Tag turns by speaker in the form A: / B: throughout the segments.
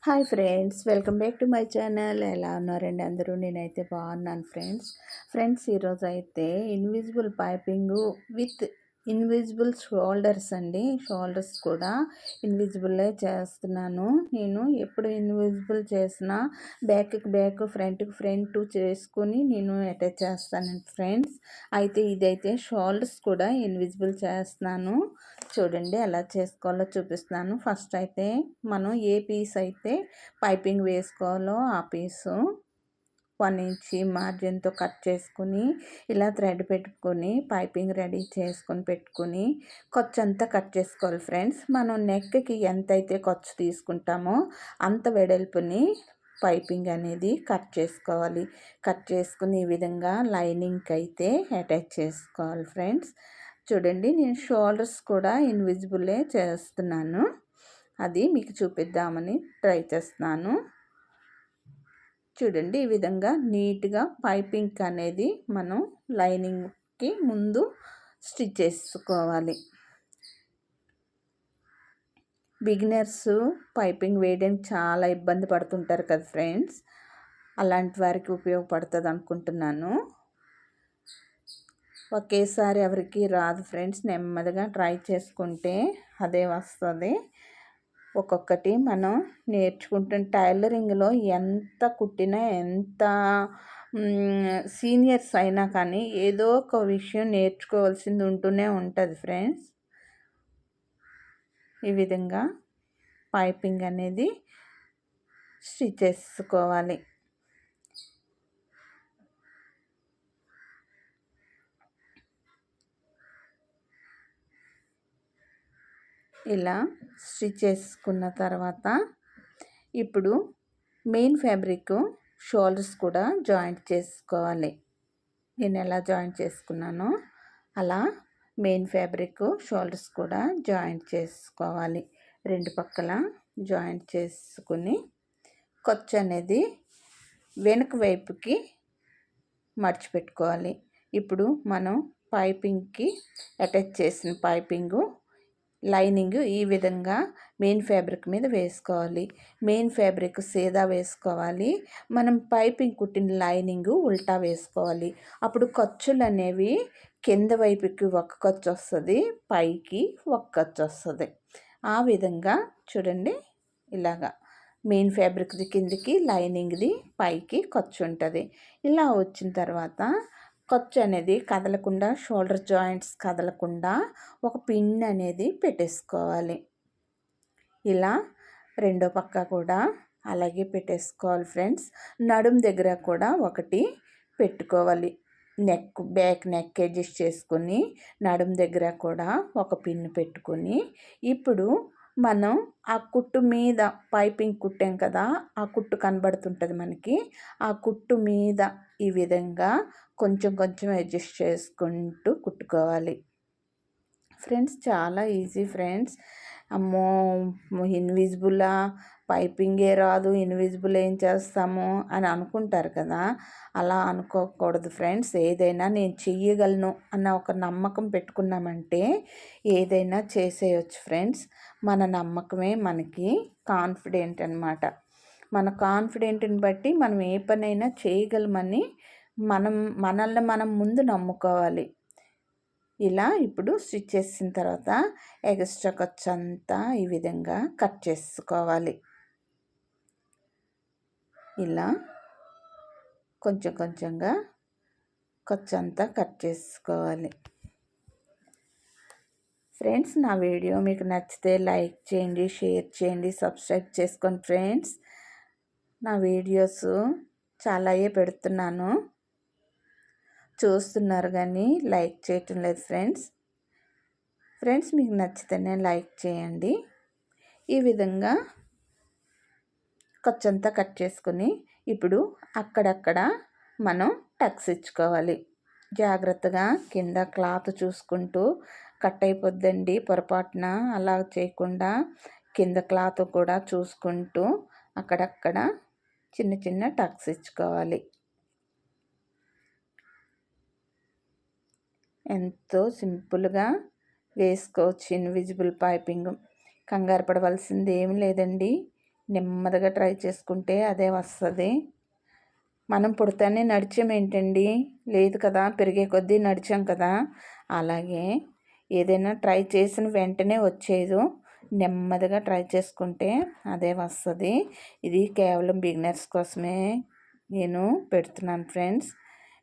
A: Hi friends, welcome back to my channel. ఎలా ఉన్నారండి అందరూ? నేనైతే బాగున్నాను ఫ్రెండ్స్ ఈరోజు అయితే invisible piping with invisible shoulders అండి. షోల్డర్స్ కూడా ఇన్విజిబుల్లే చేస్తున్నాను. నేను ఎప్పుడు ఇన్విజిబుల్ చేసినా బ్యాక్కి బ్యాక్, ఫ్రంట్కి ఫ్రంట్ చేసుకుని నేను అటాచ్ చేస్తాను ఫ్రెండ్స్. అయితే ఇదైతే షోల్డర్స్ కూడా ఇన్విజిబుల్ చేస్తున్నాను. చూడండి ఎలా చేసుకోవాలో చూపిస్తున్నాను. ఫస్ట్ అయితే మనం ఏ పీస్ అయితే పైపింగ్ వేసుకోవాలో ఆ పీసు 1 ఇంచ్ మార్జిన్తో కట్ చేసుకుని ఇలా థ్రెడ్ పెట్టుకొని పైపింగ్ రెడీ చేసుకొని పెట్టుకుని ఖర్చంతా కట్ చేసుకోవాలి ఫ్రెండ్స్. మనం నెక్కి ఎంతైతే ఖర్చు తీసుకుంటామో అంత వెడల్పుని పైపింగ్ అనేది కట్ చేసుకోవాలి. కట్ చేసుకుని ఈ విధంగా లైనింగ్కి అయితే అటాచ్ చేసుకోవాలి ఫ్రెండ్స్. చూడండి నేను షోల్డర్స్ కూడా ఇన్విజిబులే చేస్తున్నాను. అది మీకు చూపిద్దామని ట్రై చేస్తున్నాను. చూడండి ఈ విధంగా నీట్గా పైపింగ్ అనేది మనం లైనింగ్కి ముందు స్టిచ్ చేసుకోవాలి. బిగినర్స్ పైపింగ్ వేయడానికి చాలా ఇబ్బంది పడుతుంటారు కదా ఫ్రెండ్స్, అలాంటి వారికి ఉపయోగపడుతుంది అనుకుంటున్నాను. ఒకేసారి ఎవరికి రాదు ఫ్రెండ్స్, నెమ్మదిగా ట్రై చేసుకుంటే అదే వస్తుంది. ఒక్కొక్కటి మనం నేర్చుకుంటున్న టైలరింగ్లో ఎంత కుట్టినా ఎంత సీనియర్స్ అయినా కానీ ఏదో ఒక విషయం నేర్చుకోవాల్సింది ఉంటూనే ఉంటుంది ఫ్రెండ్స్. ఈ విధంగా పైపింగ్ అనేది స్టిచ్ చేసుకోవాలి. ఇలా స్టిచ్ చేసుకున్న తర్వాత ఇప్పుడు మెయిన్ ఫ్యాబ్రిక్ షోల్డర్స్ కూడా జాయింట్ చేసుకోవాలి. నేను ఎలా జాయింట్ చేసుకున్నానో అలా మెయిన్ ఫ్యాబ్రిక్ షోల్డర్స్ కూడా జాయింట్ చేసుకోవాలి. రెండు పక్కల జాయింట్ చేసుకుని ఖర్చు అనేది వెనుక వైపుకి మర్చిపెట్టుకోవాలి. ఇప్పుడు మనం పైపింగ్కి అటాచ్ చేసిన పైపింగు లైనింగ్ ఈ విధంగా మెయిన్ ఫ్యాబ్రిక్ మీద వేసుకోవాలి. మెయిన్ ఫ్యాబ్రిక్ సీదా వేసుకోవాలి. మనం పైపింగ్ కుట్టిన లైనింగ్ ఉల్టా వేసుకోవాలి. అప్పుడు ఖర్చులు అనేవి కింద వైపుకి ఒక ఖర్చు వస్తుంది, పైకి ఒక ఖర్చు వస్తుంది. ఆ విధంగా చూడండి, ఇలాగా మెయిన్ ఫ్యాబ్రిక్ది కిందికి, లైనింగ్ది పైకి ఖర్చు ఉంటుంది. ఇలా వచ్చిన తర్వాత ఖర్చు అనేది కదలకుండా, షోల్డర్ జాయింట్స్ కదలకుండా ఒక పిన్ అనేది పెట్టేసుకోవాలి. ఇలా రెండో పక్క కూడా అలాగే పెట్టేసుకోవాలి ఫ్రెండ్స్. నడుం దగ్గర కూడా ఒకటి పెట్టుకోవాలి. బ్యాక్ నెక్ అడ్జస్ట్ చేసుకొని నడుం దగ్గర కూడా ఒక పిన్ పెట్టుకొని ఇప్పుడు మనం ఆ కుట్టు మీద పైపింగ్ కుట్టాం కదా, ఆ కుట్టు కనబడుతుంటుంది మనకి. ఆ కుట్టు మీద ఈ విధంగా కొంచెం కొంచెం అడ్జస్ట్ చేసుకుంటూ కుట్టుకోవాలి ఫ్రెండ్స్. చాలా ఈజీ ఫ్రెండ్స్. అమ్మో ఇన్విజిబులా, పైపింగే రాదు, ఇన్విజిబుల్ ఏం చేస్తాము అని అనుకుంటారు కదా. అలా అనుకోకూడదు ఫ్రెండ్స్. ఏదైనా నేను చెయ్యగలను అన్న ఒక నమ్మకం పెట్టుకున్నామంటే ఏదైనా చేసేయచ్చు ఫ్రెండ్స్. మన నమ్మకమే మనకి కాన్ఫిడెంట్ అన్నమాట. మన కాన్ఫిడెంట్ని బట్టి మనం ఏ పనైనా చేయగలమని మనల్ని మనం ముందు నమ్ముకోవాలి. ఇలా ఇప్పుడు స్టిచ్ చేసిన తర్వాత ఎక్స్ట్రా ఖర్చు అంతా ఈ విధంగా కట్ చేసుకోవాలి. ఇలా కొంచెం కొంచెంగా ఖర్చు అంతా కట్ చేసుకోవాలి ఫ్రెండ్స్. నా వీడియో మీకు నచ్చితే లైక్ చేయండి, షేర్ చేయండి, సబ్స్క్రైబ్ చేసుకోండి ఫ్రెండ్స్. నా వీడియోస్ చాలాయే పెడుతున్నాను, చూస్తున్నారు కానీ లైక్ చేయటం లేదు ఫ్రెండ్స్. మీకు నచ్చితేనే లైక్ చేయండి. ఈ విధంగా ఖర్చంతా కట్ చేసుకుని ఇప్పుడు అక్కడక్కడ మనం టక్స్ ఇచ్చుకోవాలి. జాగ్రత్తగా కింద క్లాత్ చూసుకుంటూ కట్ అయిపోద్దండి పొరపాటున. అలా చేయకుండా కింద క్లాత్ కూడా చూసుకుంటూ అక్కడక్కడ చిన్న చిన్న టక్స్ ఇచ్చుకోవాలి. ఎంతో సింపుల్గా వేసుకోవచ్చు ఇన్విజిబుల్ పైపింగ్. కంగారు పడవలసింది ఏమి లేదండి. నెమ్మదిగా ట్రై చేసుకుంటే అదే వస్తుంది. మనం పుడతానే నడిచాం ఏంటండి, లేదు కదా, పెరిగే కొద్దీ నడిచాం కదా. అలాగే ఏదైనా ట్రై చేసిన వెంటనే వచ్చేది, నెమ్మదిగా ట్రై చేసుకుంటే అదే వస్తుంది. ఇది కేవలం బిగినర్స్ కోసమే నేను పెడుతున్నాను ఫ్రెండ్స్.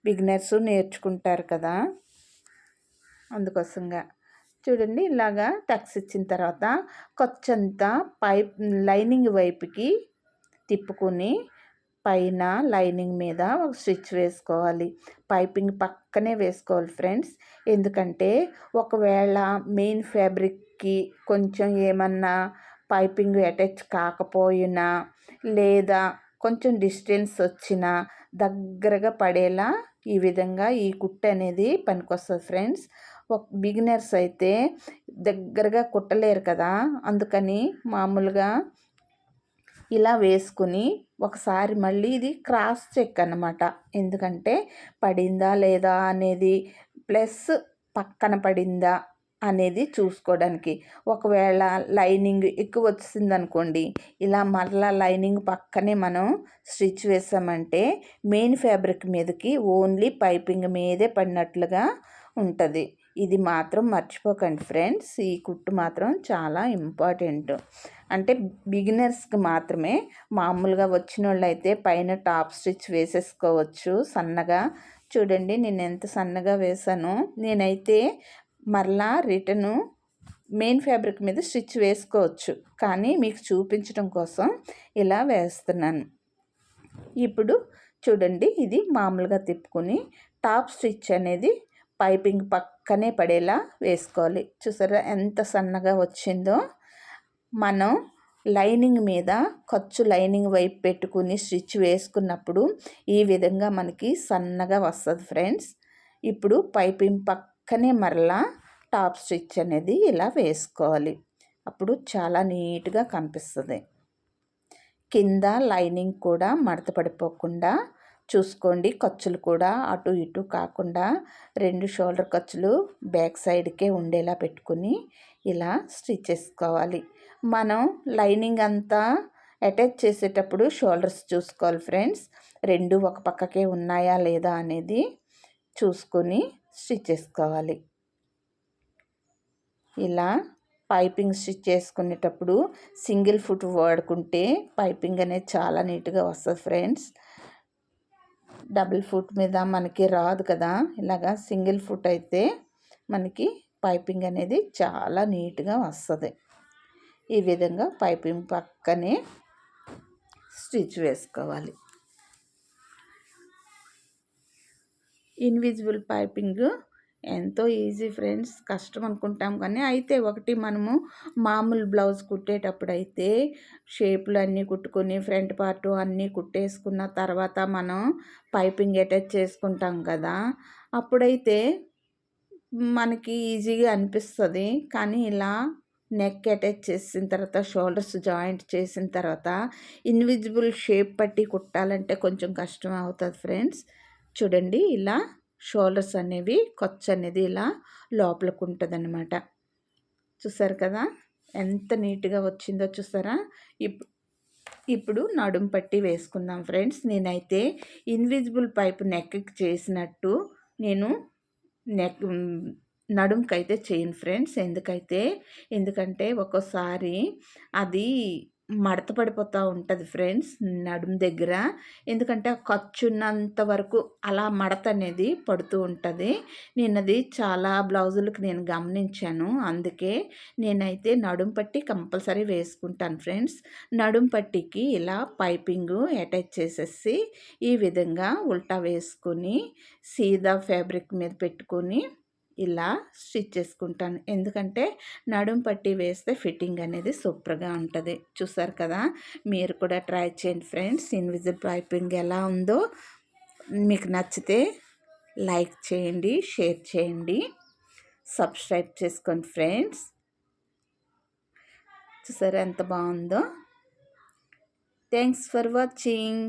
A: బిగినర్స్ నేర్చుకుంటారు కదా, అందుకోసంగా. చూడండి, ఇలాగా టక్స్ ఇచ్చిన తర్వాత కొచ్చంతా పైప్ లైనింగ్ వైపుకి తిప్పుకొని పైన లైనింగ్ మీద ఒక స్టిచ్ వేసుకోవాలి. పైపింగ్ పక్కనే వేసుకోవాలి ఫ్రెండ్స్. ఎందుకంటే ఒకవేళ మెయిన్ ఫ్యాబ్రిక్కి కొంచెం ఏమన్నా పైపింగ్ అటాచ్ కాకపోయినా, లేదా కొంచెం డిస్టెన్స్ వచ్చినా దగ్గరగా పడేలా ఈ విధంగా ఈ కుట్టు అనేది పనికొస్తుంది ఫ్రెండ్స్. ఒక బిగినర్స్ అయితే దగ్గరగా కుట్టలేరు కదా, అందుకని మామూలుగా ఇలా వేసుకుని ఒకసారి మళ్ళీ ఇది క్రాస్ చెక్ అన్నమాట. ఎందుకంటే పడిందా లేదా అనేది, ప్లస్ పక్కన పడిందా అనేది చూసుకోవడానికి. ఒకవేళ లైనింగ్ ఎక్కువ వచ్చిందనుకోండి, ఇలా మరలా లైనింగ్ పక్కనే మనం స్టిచ్ వేసామంటే మెయిన్ ఫ్యాబ్రిక్ మీదకి ఓన్లీ పైపింగ్ మీదే పడినట్లుగా ఉంటుంది. ఇది మాత్రం మర్చిపోకండి ఫ్రెండ్స్. ఈ కుట్టు మాత్రం చాలా ఇంపార్టెంట్. అంటే బిగినర్స్కి మాత్రమే. మామూలుగా వచ్చిన వాళ్ళు అయితే పైన టాప్ స్టిచ్ వేసేసుకోవచ్చు సన్నగా. చూడండి నేను ఎంత సన్నగా వేసానో. నేనైతే మరలా రిటర్ను మెయిన్ ఫ్యాబ్రిక్ మీద స్టిచ్ వేసుకోవచ్చు, కానీ మీకు చూపించడం కోసం ఇలా వేస్తున్నాను. ఇప్పుడు చూడండి, ఇది మామూలుగా తిప్పుకొని టాప్ స్టిచ్ అనేది పైపింగ్ పక్కనే పడేలా వేసుకోవాలి. చూసారా ఎంత సన్నగా వచ్చిందో. మనం లైనింగ్ మీద ఖర్చు లైనింగ్ వైపు పెట్టుకుని స్టిచ్ వేసుకున్నప్పుడు ఈ విధంగా మనకి సన్నగా వస్తుంది ఫ్రెండ్స్. ఇప్పుడు పైపింగ్ పక్కనే మరలా టాప్ స్టిచ్ అనేది ఇలా వేసుకోవాలి. అప్పుడు చాలా నీట్గా కనిపిస్తుంది. కింద లైనింగ్ కూడా మడత పడిపోకుండా చూసుకోండి. ఖర్చులు కూడా అటు ఇటు కాకుండా 2 షోల్డర్ ఖర్చులు బ్యాక్ సైడ్కే ఉండేలా పెట్టుకుని ఇలా స్టిచ్ చేసుకోవాలి. మనం లైనింగ్ అంతా అటాచ్ చేసేటప్పుడు షోల్డర్స్ చూసుకోవాలి ఫ్రెండ్స్. 2 ఒక పక్కకే ఉన్నాయా లేదా అనేది చూసుకొని స్టిచ్ చేసుకోవాలి. ఇలా పైపింగ్ స్టిచ్ చేసుకునేటప్పుడు సింగిల్ ఫుట్ వాడుకుంటే పైపింగ్ అనేది చాలా నీట్గా వస్తుంది ఫ్రెండ్స్. డబుల్ ఫుట్ మీద మనకి రాదు కదా. ఇలాగా సింగిల్ ఫుట్ అయితే మనకి పైపింగ్ అనేది చాలా నీట్గా వస్తుంది. ఈ విధంగా పైపింగ్ పక్కనే స్టిచ్ వేసుకోవాలి. ఇన్విజిబుల్ పైపింగ్ ఎంతో ఈజీ ఫ్రెండ్స్. కష్టం అనుకుంటాం కానీ అయితే ఒకటి, మనము మామూలు బ్లౌజ్ కుట్టేటప్పుడు అయితే షేపులు అన్నీ కుట్టుకొని ఫ్రంట్ పార్ట్ అన్నీ కుట్టేసుకున్న తర్వాత మనం పైపింగ్ అటాచ్ చేసుకుంటాం కదా, అప్పుడైతే మనకి ఈజీగా అనిపిస్తుంది. కానీ ఇలా నెక్ అటాచ్ చేసిన తర్వాత షోల్డర్స్ జాయింట్ చేసిన తర్వాత ఇన్విజిబుల్ షేప్ పట్టి కుట్టాలంటే కొంచెం కష్టం అవుతుంది ఫ్రెండ్స్. చూడండి, ఇలా షోల్డర్స్ అనేవి ఖర్చు అనేది ఇలా లోపలికి ఉంటుంది అన్నమాట. చూసారు కదా ఎంత నీట్గా వచ్చిందో చూసారా. ఇప్పుడు నడుం పట్టి వేసుకుందాం ఫ్రెండ్స్. నేనైతే ఇన్విజిబుల్ పైపు నెక్కి చేసినట్టు నేను నడుంకైతే చేయను ఫ్రెండ్స్. ఎందుకంటే ఒక్కోసారి అది మడత పడిపోతూ ఉంటుంది ఫ్రెండ్స్ నడుం దగ్గర. ఎందుకంటే ఆ ఖర్చున్నంత వరకు అలా మడత అనేది పడుతూ ఉంటుంది. నేను అది చాలా బ్లౌజులకు నేను గమనించాను. అందుకే నేనైతే నడుం పట్టి కంపల్సరీ వేసుకుంటాను ఫ్రెండ్స్. నడుం పట్టికి ఇలా పైపింగు అటాచ్ చేసేసి ఈ విధంగా ఉల్టా వేసుకొని సీదా ఫ్యాబ్రిక్ మీద పెట్టుకొని ఇలా స్టిచ్ చేసుకుంటాను. ఎందుకంటే నడుం పట్టి వేస్తే ఫిట్టింగ్ అనేది సూపర్గా ఉంటుంది. చూసారు కదా, మీరు కూడా ట్రై చేయండి ఫ్రెండ్స్. ఇన్విజిబుల్ పైపింగ్ ఎలా ఉందో మీకు నచ్చితే లైక్ చేయండి, షేర్ చేయండి, సబ్స్క్రైబ్ చేసుకోండి ఫ్రెండ్స్. చూసారా ఎంత బాగుందో. Thanks for watching.